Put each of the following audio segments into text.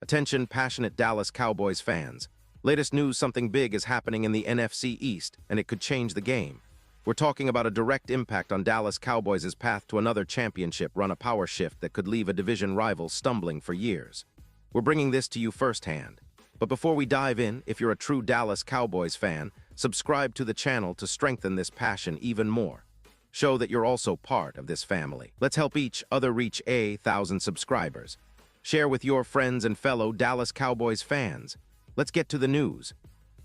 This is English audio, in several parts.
Attention, passionate Dallas Cowboys fans. Latest news, something big is happening in the NFC East, and it could change the game. We're talking about a direct impact on Dallas Cowboys' path to another championship run, a power shift that could leave a division rival stumbling for years. We're bringing this to you firsthand. But before we dive in, if you're a true Dallas Cowboys fan, subscribe to the channel to strengthen this passion even more. Show that you're also part of this family. Let's help each other reach 1,000 subscribers. Share with your friends and fellow Dallas Cowboys fans. Let's get to the news.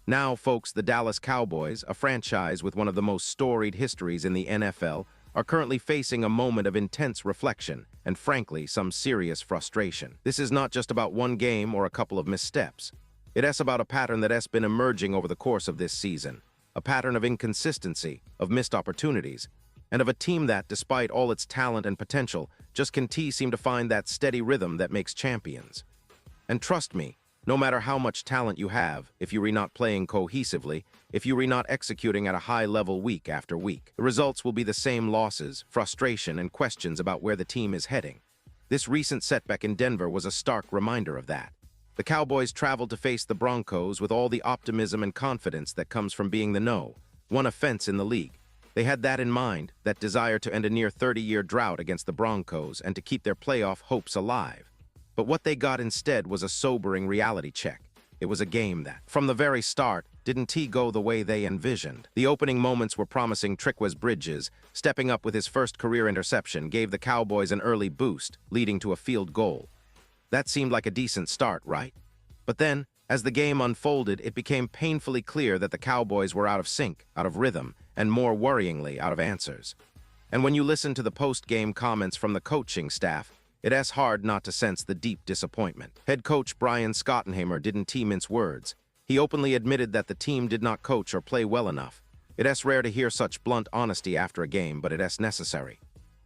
Now, folks, the Dallas Cowboys, a franchise with one of the most storied histories in the NFL, are currently facing a moment of intense reflection and, frankly, some serious frustration. This is not just about one game or a couple of missteps. It's about a pattern that has been emerging over the course of this season, a pattern of inconsistency, of missed opportunities, and of a team that, despite all its talent and potential, just can't seem to find that steady rhythm that makes champions. And trust me, no matter how much talent you have, if you're not playing cohesively, if you're not executing at a high level week after week, the results will be the same: losses, frustration, and questions about where the team is heading. This recent setback in Denver was a stark reminder of that. The Cowboys traveled to face the Broncos with all the optimism and confidence that comes from being the #1 offense in the league. They had that in mind, that desire to end a near 30-year drought against the Broncos and to keep their playoff hopes alive. But what they got instead was a sobering reality check. It was a game that, from the very start, didn't go the way they envisioned. The opening moments were promising. Tre'Quez Bridges, stepping up with his first career interception, gave the Cowboys an early boost, leading to a field goal. That seemed like a decent start, right? But then, as the game unfolded, it became painfully clear that the Cowboys were out of sync, out of rhythm, and more worryingly, out of answers. And when you listen to the post-game comments from the coaching staff, it's hard not to sense the deep disappointment. Head coach Brian Schottenheimer didn't mince words. He openly admitted that the team did not coach or play well enough. It's rare to hear such blunt honesty after a game, but it's necessary.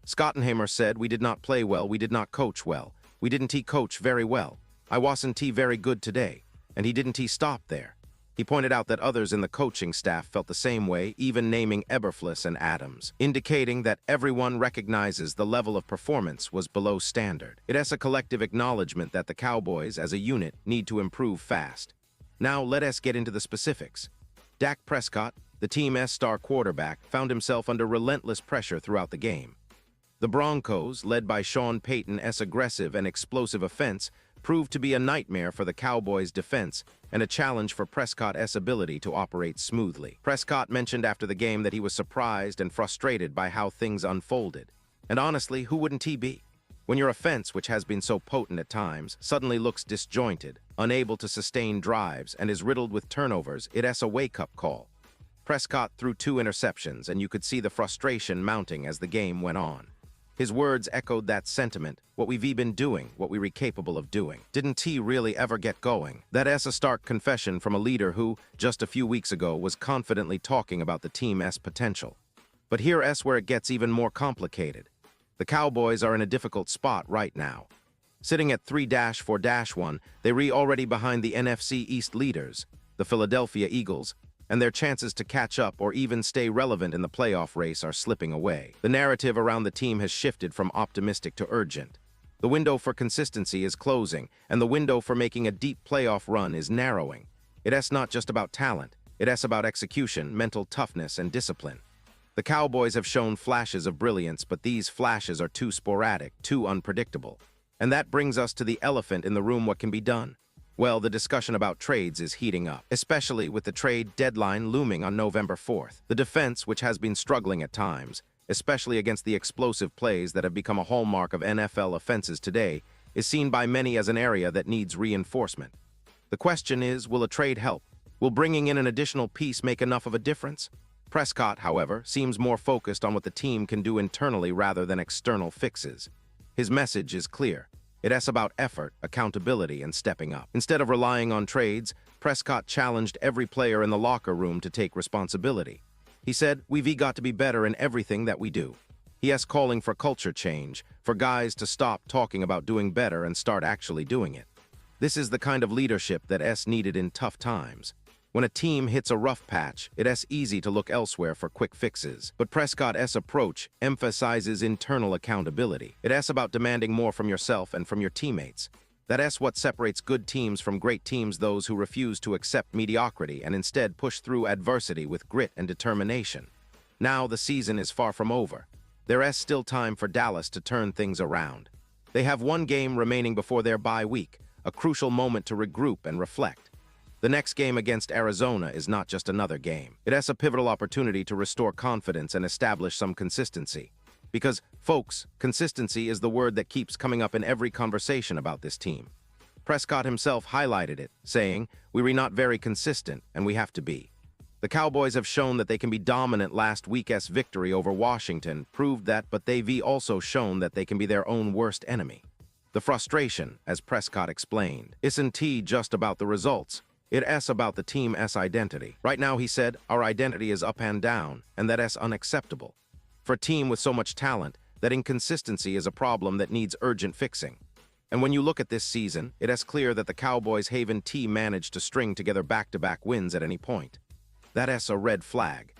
Schottenheimer said, "We did not play well, we did not coach well. We didn't coach very well. I wasn't very good today." And he didn't stop there. He pointed out that others in the coaching staff felt the same way, even naming Eberflus and Adams, indicating that everyone recognizes the level of performance was below standard. It's a collective acknowledgement that the Cowboys, as a unit, need to improve fast. Now let us get into the specifics. Dak Prescott, the team's star quarterback, found himself under relentless pressure throughout the game. The Broncos, led by Sean Payton's aggressive and explosive offense, proved to be a nightmare for the Cowboys' defense and a challenge for Prescott's ability to operate smoothly. Prescott mentioned after the game that he was surprised and frustrated by how things unfolded. And honestly, who wouldn't he be? When your offense, which has been so potent at times, suddenly looks disjointed, unable to sustain drives, and is riddled with turnovers, it's a wake-up call. Prescott threw 2 interceptions, and you could see the frustration mounting as the game went on. His words echoed that sentiment: what we've been doing, what we were capable of doing. Didn't he really ever get going? That's a stark confession from a leader who, just a few weeks ago, was confidently talking about the team's potential. But here's where it gets even more complicated. The Cowboys are in a difficult spot right now. Sitting at 3-4-1, they're already behind the NFC East leaders, the Philadelphia Eagles, and their chances to catch up or even stay relevant in the playoff race are slipping away. The narrative around the team has shifted from optimistic to urgent. The window for consistency is closing, and the window for making a deep playoff run is narrowing. It's not just about talent. It's about execution, mental toughness, and discipline. The Cowboys have shown flashes of brilliance, but these flashes are too sporadic, too unpredictable. And that brings us to the elephant in the room: what can be done? Well, the discussion about trades is heating up, especially with the trade deadline looming on November 4th. The defense, which has been struggling at times, especially against the explosive plays that have become a hallmark of NFL offenses today, is seen by many as an area that needs reinforcement. The question is, will a trade help? Will bringing in an additional piece make enough of a difference? Prescott, however, seems more focused on what the team can do internally rather than external fixes. His message is clear. It's about effort, accountability, and stepping up. Instead of relying on trades, Prescott challenged every player in the locker room to take responsibility. He said, "We've got to be better in everything that we do." He is calling for culture change, for guys to stop talking about doing better and start actually doing it. This is the kind of leadership that's needed in tough times. When a team hits a rough patch, it's easy to look elsewhere for quick fixes. But Prescott's approach emphasizes internal accountability. It's about demanding more from yourself and from your teammates. That's what separates good teams from great teams, those who refuse to accept mediocrity and instead push through adversity with grit and determination. Now the season is far from over. There's still time for Dallas to turn things around. They have one game remaining before their bye week, a crucial moment to regroup and reflect. The next game against Arizona is not just another game. It's a pivotal opportunity to restore confidence and establish some consistency. Because, folks, consistency is the word that keeps coming up in every conversation about this team. Prescott himself highlighted it, saying, "We're not very consistent, and we have to be." The Cowboys have shown that they can be dominant. Last week's victory over Washington proved that, but they've also shown that they can be their own worst enemy. The frustration, as Prescott explained, isn't just about the results. It's about the team's identity. Right now, he said, "Our identity is up and down, and that's unacceptable." For a team with so much talent, that inconsistency is a problem that needs urgent fixing. And when you look at this season, it's clear that the Cowboys haven't managed to string together back-to-back wins at any point. That's a red flag.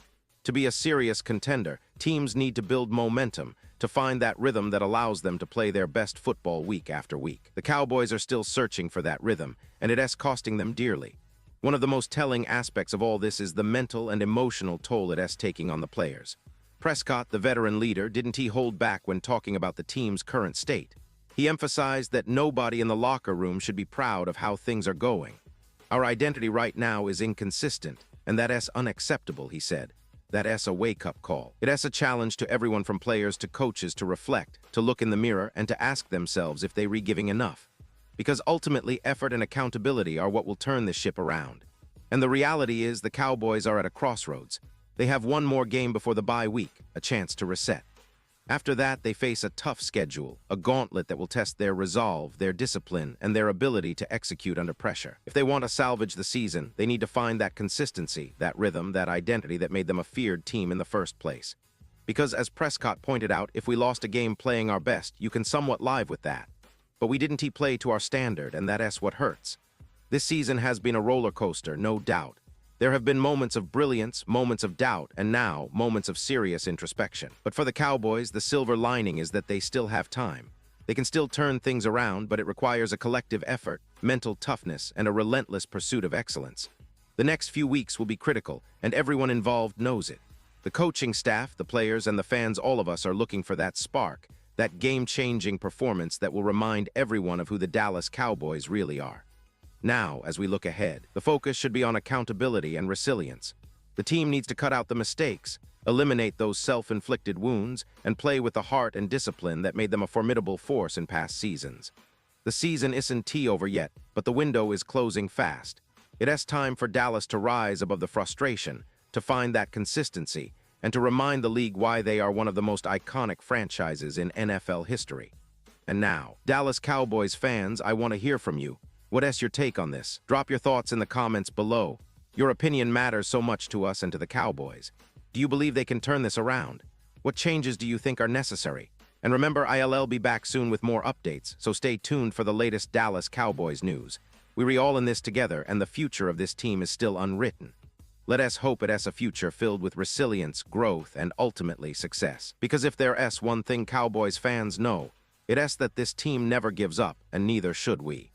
To be a serious contender, teams need to build momentum, to find that rhythm that allows them to play their best football week after week. The Cowboys are still searching for that rhythm, and it's costing them dearly. One of the most telling aspects of all this is the mental and emotional toll it's taking on the players. Prescott, the veteran leader, didn't hold back when talking about the team's current state. He emphasized that nobody in the locker room should be proud of how things are going. "Our identity right now is inconsistent, and that's unacceptable," he said. That's a wake-up call. It's a challenge to everyone from players to coaches to reflect, to look in the mirror, and to ask themselves if they're giving enough. Because ultimately, effort and accountability are what will turn this ship around. And the reality is the Cowboys are at a crossroads. They have one more game before the bye week, a chance to reset. After that, they face a tough schedule, a gauntlet that will test their resolve, their discipline, and their ability to execute under pressure. If they want to salvage the season, they need to find that consistency, that rhythm, that identity that made them a feared team in the first place. Because as Prescott pointed out, if we lost a game playing our best, you can somewhat live with that. But we didn't play to our standard, and that's what hurts. This season has been a roller coaster, no doubt. There have been moments of brilliance, moments of doubt, and now moments of serious introspection. But for the Cowboys, the silver lining is that they still have time. They can still turn things around, but it requires a collective effort, mental toughness, and a relentless pursuit of excellence. The next few weeks will be critical, and everyone involved knows it. The coaching staff, the players, and the fans, all of us are looking for that spark, that game-changing performance that will remind everyone of who the Dallas Cowboys really are. Now, as we look ahead, the focus should be on accountability and resilience. The team needs to cut out the mistakes, eliminate those self-inflicted wounds, and play with the heart and discipline that made them a formidable force in past seasons. The season isn't over yet, but the window is closing fast. It's time for Dallas to rise above the frustration, to find that consistency, and to remind the league why they are one of the most iconic franchises in NFL history. And now, Dallas Cowboys fans, I want to hear from you. What's your take on this? Drop your thoughts in the comments below. Your opinion matters so much to us and to the Cowboys. Do you believe they can turn this around? What changes do you think are necessary? And remember, I'll be back soon with more updates, so stay tuned for the latest Dallas Cowboys news. We're all in this together, and the future of this team is still unwritten. Let us hope it's a future filled with resilience, growth, and ultimately success. Because if there's one thing Cowboys fans know, it's that this team never gives up, and neither should we.